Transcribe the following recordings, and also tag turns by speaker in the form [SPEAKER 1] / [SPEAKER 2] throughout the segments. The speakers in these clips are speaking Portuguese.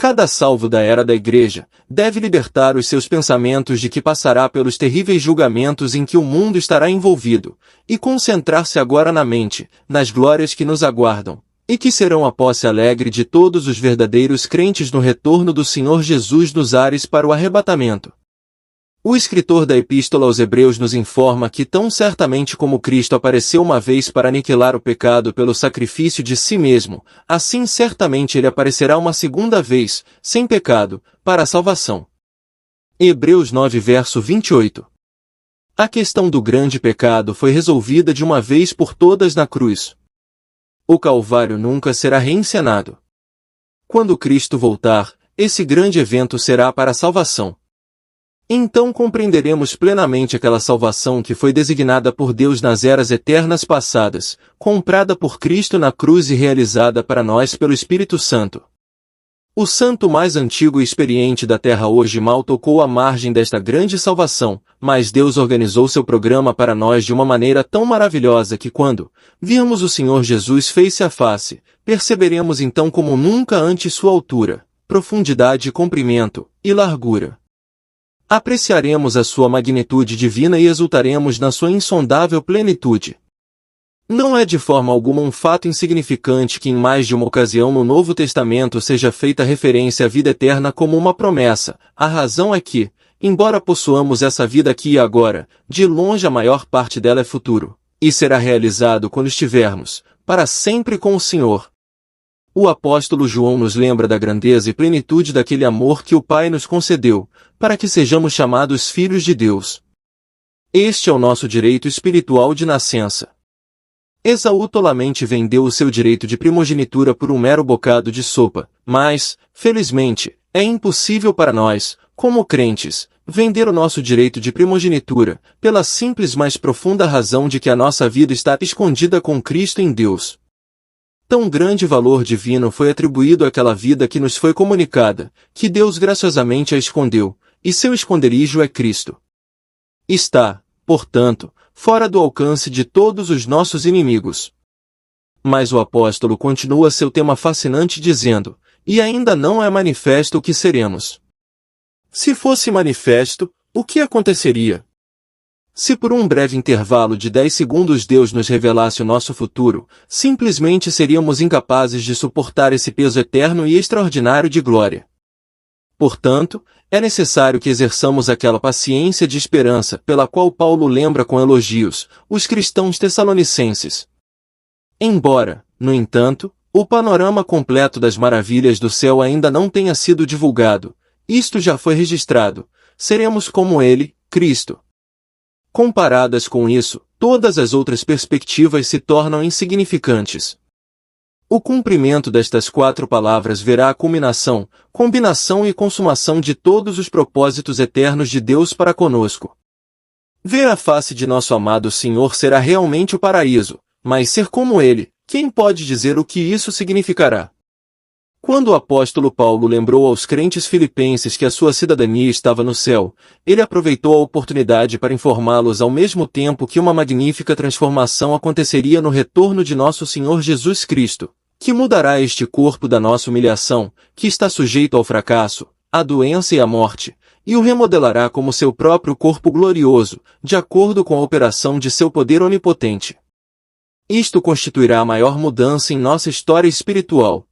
[SPEAKER 1] Cada salvo da era da Igreja deve libertar os seus pensamentos de que passará pelos terríveis julgamentos em que o mundo estará envolvido, e concentrar-se agora na mente, nas glórias que nos aguardam, e que serão a posse alegre de todos os verdadeiros crentes no retorno do Senhor Jesus nos ares para o arrebatamento. O escritor da Epístola aos Hebreus nos informa que tão certamente como Cristo apareceu uma vez para aniquilar o pecado pelo sacrifício de si mesmo, assim certamente ele aparecerá uma segunda vez, sem pecado, para a salvação. Hebreus 9 verso 28. A questão do grande pecado foi resolvida de uma vez por todas na cruz. O Calvário nunca será reencenado. Quando Cristo voltar, esse grande evento será para a salvação. Então compreenderemos plenamente aquela salvação que foi designada por Deus nas eras eternas passadas, comprada por Cristo na cruz e realizada para nós pelo Espírito Santo. O santo mais antigo e experiente da terra hoje mal tocou a margem desta grande salvação, mas Deus organizou seu programa para nós de uma maneira tão maravilhosa que quando virmos o Senhor Jesus face a face, perceberemos então como nunca antes sua altura, profundidade e comprimento, e largura. Apreciaremos a sua magnitude divina e exultaremos na sua insondável plenitude. Não é de forma alguma um fato insignificante que em mais de uma ocasião no Novo Testamento seja feita referência à vida eterna como uma promessa. A razão é que, embora possuamos essa vida aqui e agora, de longe a maior parte dela é futuro, e será realizado quando estivermos, para sempre com o Senhor. O apóstolo João nos lembra da grandeza e plenitude daquele amor que o Pai nos concedeu, para que sejamos chamados filhos de Deus. Este é o nosso direito espiritual de nascença. Esaú tolamente vendeu o seu direito de primogenitura por um mero bocado de sopa, mas, felizmente, é impossível para nós, como crentes, vender o nosso direito de primogenitura, pela simples mais profunda razão de que a nossa vida está escondida com Cristo em Deus. Tão grande valor divino foi atribuído àquela vida que nos foi comunicada, que Deus graciosamente a escondeu, e seu esconderijo é Cristo. Está, portanto, fora do alcance de todos os nossos inimigos. Mas o apóstolo continua seu tema fascinante dizendo, e ainda não é manifesto o que seremos. Se fosse manifesto, o que aconteceria? Se por um breve intervalo de 10 segundos Deus nos revelasse o nosso futuro, simplesmente seríamos incapazes de suportar esse peso eterno e extraordinário de glória. Portanto, é necessário que exerçamos aquela paciência de esperança pela qual Paulo lembra com elogios os cristãos tessalonicenses. Embora, no entanto, o panorama completo das maravilhas do céu ainda não tenha sido divulgado, isto já foi registrado, seremos como ele, Cristo. Comparadas com isso, todas as outras perspectivas se tornam insignificantes. O cumprimento destas 4 palavras verá a culminação, combinação e consumação de todos os propósitos eternos de Deus para conosco. Ver a face de nosso amado Senhor será realmente o paraíso, mas ser como Ele, quem pode dizer o que isso significará? Quando o apóstolo Paulo lembrou aos crentes filipenses que a sua cidadania estava no céu, ele aproveitou a oportunidade para informá-los ao mesmo tempo que uma magnífica transformação aconteceria no retorno de nosso Senhor Jesus Cristo, que mudará este corpo da nossa humilhação, que está sujeito ao fracasso, à doença e à morte, e o remodelará como seu próprio corpo glorioso, de acordo com a operação de seu poder onipotente. Isto constituirá a maior mudança em nossa história espiritual.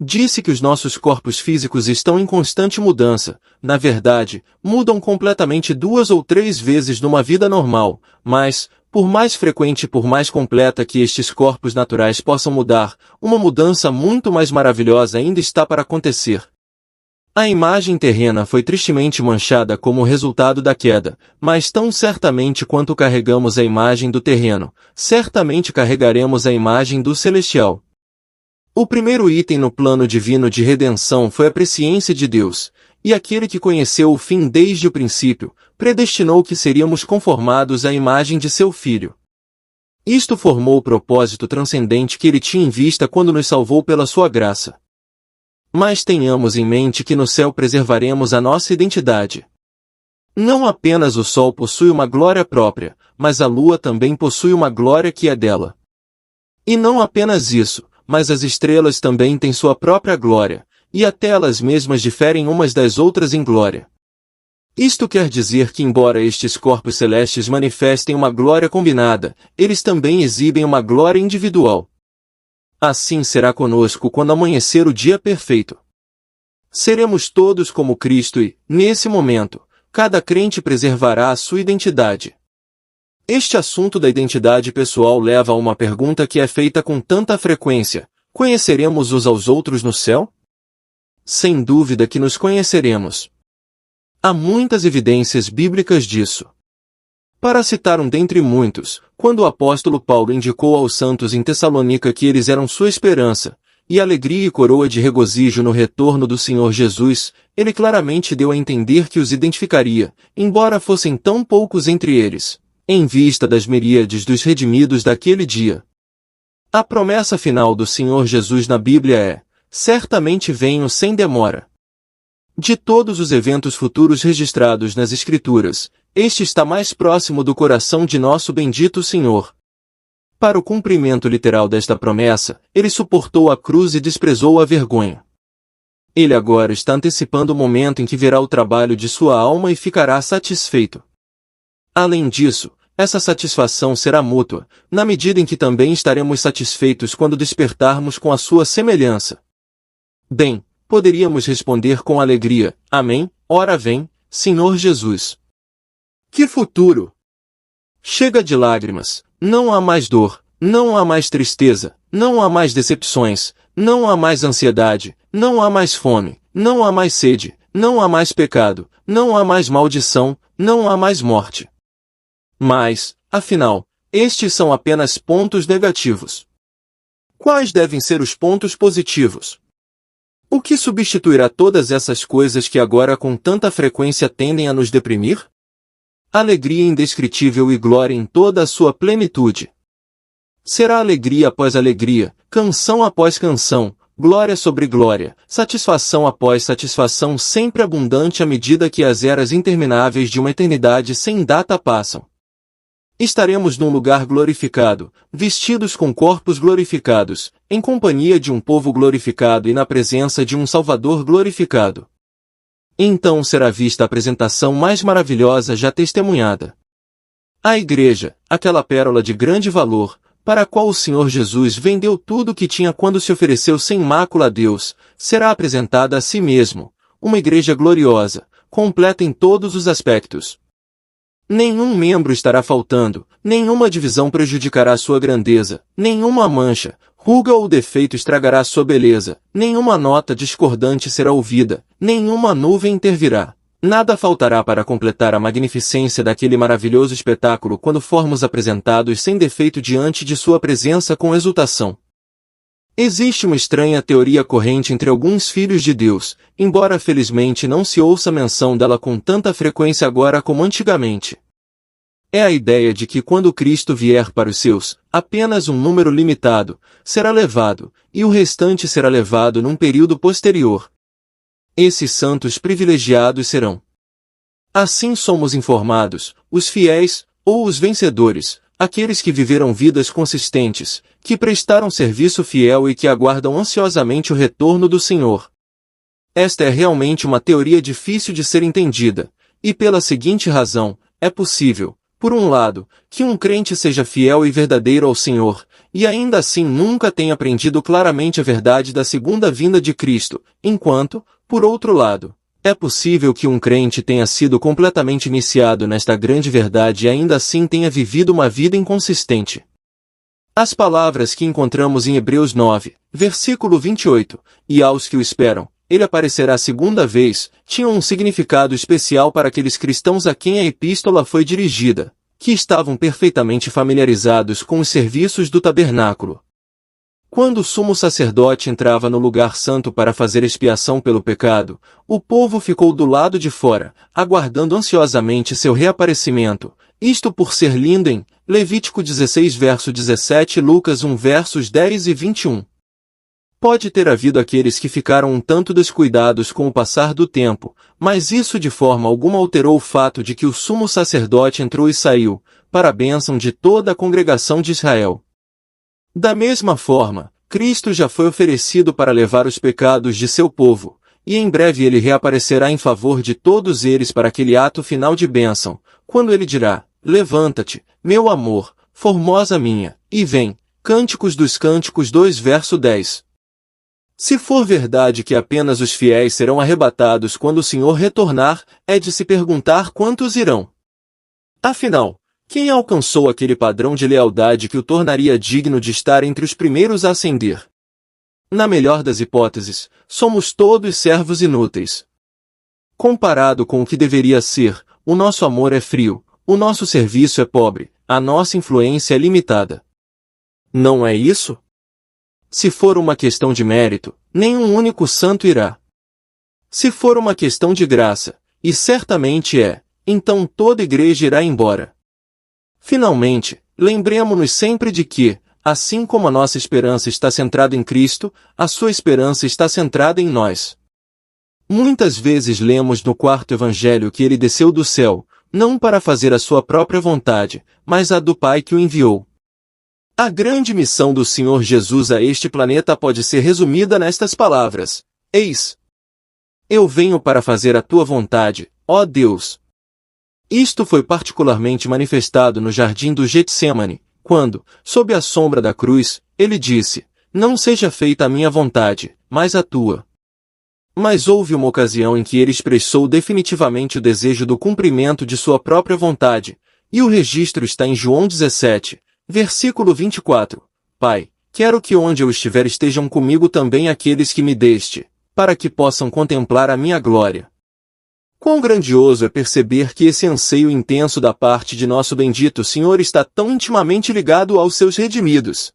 [SPEAKER 1] Disse que os nossos corpos físicos estão em constante mudança, na verdade, mudam completamente 2 ou 3 vezes numa vida normal, mas, por mais frequente e por mais completa que estes corpos naturais possam mudar, uma mudança muito mais maravilhosa ainda está para acontecer. A imagem terrena foi tristemente manchada como resultado da queda, mas tão certamente quanto carregamos a imagem do terreno, certamente carregaremos a imagem do celestial. O primeiro item no plano divino de redenção foi a presciência de Deus, e aquele que conheceu o fim desde o princípio, predestinou que seríamos conformados à imagem de seu Filho. Isto formou o propósito transcendente que ele tinha em vista quando nos salvou pela sua graça. Mas tenhamos em mente que no céu preservaremos a nossa identidade. Não apenas o sol possui uma glória própria, mas a lua também possui uma glória que é dela. E não apenas isso, mas as estrelas também têm sua própria glória, e até elas mesmas diferem umas das outras em glória. Isto quer dizer que, embora estes corpos celestes manifestem uma glória combinada, eles também exibem uma glória individual. Assim será conosco quando amanhecer o dia perfeito. Seremos todos como Cristo e, nesse momento, cada crente preservará a sua identidade. Este assunto da identidade pessoal leva a uma pergunta que é feita com tanta frequência: conheceremos uns aos outros no céu? Sem dúvida que nos conheceremos. Há muitas evidências bíblicas disso. Para citar um dentre muitos, quando o apóstolo Paulo indicou aos santos em Tessalônica que eles eram sua esperança, e alegria e coroa de regozijo no retorno do Senhor Jesus, ele claramente deu a entender que os identificaria, embora fossem tão poucos entre eles, em vista das miríades dos redimidos daquele dia. A promessa final do Senhor Jesus na Bíblia é: certamente venho sem demora. De todos os eventos futuros registrados nas Escrituras, este está mais próximo do coração de nosso bendito Senhor. Para o cumprimento literal desta promessa, ele suportou a cruz e desprezou a vergonha. Ele agora está antecipando o momento em que verá o trabalho de sua alma e ficará satisfeito. Além disso, essa satisfação será mútua, na medida em que também estaremos satisfeitos quando despertarmos com a sua semelhança. Bem, poderíamos responder com alegria: Amém, ora vem, Senhor Jesus. Que futuro! Chega de lágrimas, não há mais dor, não há mais tristeza, não há mais decepções, não há mais ansiedade, não há mais fome, não há mais sede, não há mais pecado, não há mais maldição, não há mais morte. Mas, afinal, estes são apenas pontos negativos. Quais devem ser os pontos positivos? O que substituirá todas essas coisas que agora com tanta frequência tendem a nos deprimir? Alegria indescritível e glória em toda a sua plenitude. Será alegria após alegria, canção após canção, glória sobre glória, satisfação após satisfação sempre abundante à medida que as eras intermináveis de uma eternidade sem data passam. Estaremos num lugar glorificado, vestidos com corpos glorificados, em companhia de um povo glorificado e na presença de um Salvador glorificado. Então será vista a apresentação mais maravilhosa já testemunhada. A Igreja, aquela pérola de grande valor, para a qual o Senhor Jesus vendeu tudo o que tinha quando se ofereceu sem mácula a Deus, será apresentada a si mesmo, uma Igreja gloriosa, completa em todos os aspectos. Nenhum membro estará faltando, nenhuma divisão prejudicará sua grandeza, nenhuma mancha, ruga ou defeito estragará sua beleza, nenhuma nota discordante será ouvida, nenhuma nuvem intervirá. Nada faltará para completar a magnificência daquele maravilhoso espetáculo quando formos apresentados sem defeito diante de sua presença com exultação. Existe uma estranha teoria corrente entre alguns filhos de Deus, embora felizmente não se ouça menção dela com tanta frequência agora como antigamente. É a ideia de que quando Cristo vier para os seus, apenas um número limitado será levado, e o restante será levado num período posterior. Esses santos privilegiados serão. Assim somos informados, os fiéis, ou os vencedores, aqueles que viveram vidas consistentes, que prestaram serviço fiel e que aguardam ansiosamente o retorno do Senhor. Esta é realmente uma teoria difícil de ser entendida, e pela seguinte razão: é possível, por um lado, que um crente seja fiel e verdadeiro ao Senhor, e ainda assim nunca tenha aprendido claramente a verdade da segunda vinda de Cristo, enquanto, por outro lado, é possível que um crente tenha sido completamente iniciado nesta grande verdade e ainda assim tenha vivido uma vida inconsistente. As palavras que encontramos em Hebreus 9, versículo 28, e aos que o esperam, ele aparecerá a segunda vez, tinham um significado especial para aqueles cristãos a quem a epístola foi dirigida, que estavam perfeitamente familiarizados com os serviços do tabernáculo. Quando o sumo sacerdote entrava no lugar santo para fazer expiação pelo pecado, o povo ficou do lado de fora, aguardando ansiosamente seu reaparecimento, isto por ser lindo em Levítico 16 verso 17 e Lucas 1 versos 10 e 21. Pode ter havido aqueles que ficaram um tanto descuidados com o passar do tempo, mas isso de forma alguma alterou o fato de que o sumo sacerdote entrou e saiu, para a bênção de toda a congregação de Israel. Da mesma forma, Cristo já foi oferecido para levar os pecados de seu povo, e em breve ele reaparecerá em favor de todos eles para aquele ato final de bênção, quando ele dirá: levanta-te, meu amor, formosa minha, e vem. Cânticos dos Cânticos 2 verso 10. Se for verdade que apenas os fiéis serão arrebatados quando o Senhor retornar, é de se perguntar quantos irão. Afinal, quem alcançou aquele padrão de lealdade que o tornaria digno de estar entre os primeiros a ascender? Na melhor das hipóteses, somos todos servos inúteis. Comparado com o que deveria ser, o nosso amor é frio, o nosso serviço é pobre, a nossa influência é limitada. Não é isso? Se for uma questão de mérito, nenhum único santo irá. Se for uma questão de graça, e certamente é, então toda igreja irá embora. Finalmente, lembremo-nos sempre de que, assim como a nossa esperança está centrada em Cristo, a sua esperança está centrada em nós. Muitas vezes lemos no quarto evangelho que ele desceu do céu, não para fazer a sua própria vontade, mas a do Pai que o enviou. A grande missão do Senhor Jesus a este planeta pode ser resumida nestas palavras: Eis, eu venho para fazer a tua vontade, ó Deus. Isto foi particularmente manifestado no jardim do Getsêmani, quando, sob a sombra da cruz, ele disse: não seja feita a minha vontade, mas a tua. Mas houve uma ocasião em que ele expressou definitivamente o desejo do cumprimento de sua própria vontade, e o registro está em João 17, versículo 24. Pai, quero que onde eu estiver estejam comigo também aqueles que me deste, para que possam contemplar a minha glória. Quão grandioso é perceber que esse anseio intenso da parte de nosso bendito Senhor está tão intimamente ligado aos seus redimidos.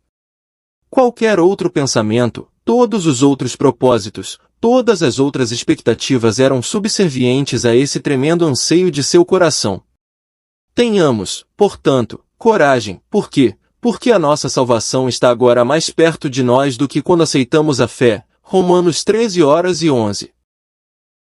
[SPEAKER 1] Qualquer outro pensamento, todos os outros propósitos, todas as outras expectativas eram subservientes a esse tremendo anseio de seu coração. Tenhamos, portanto, coragem, por quê? Porque a nossa salvação está agora mais perto de nós do que quando aceitamos a fé. Romanos 13 horas e 11.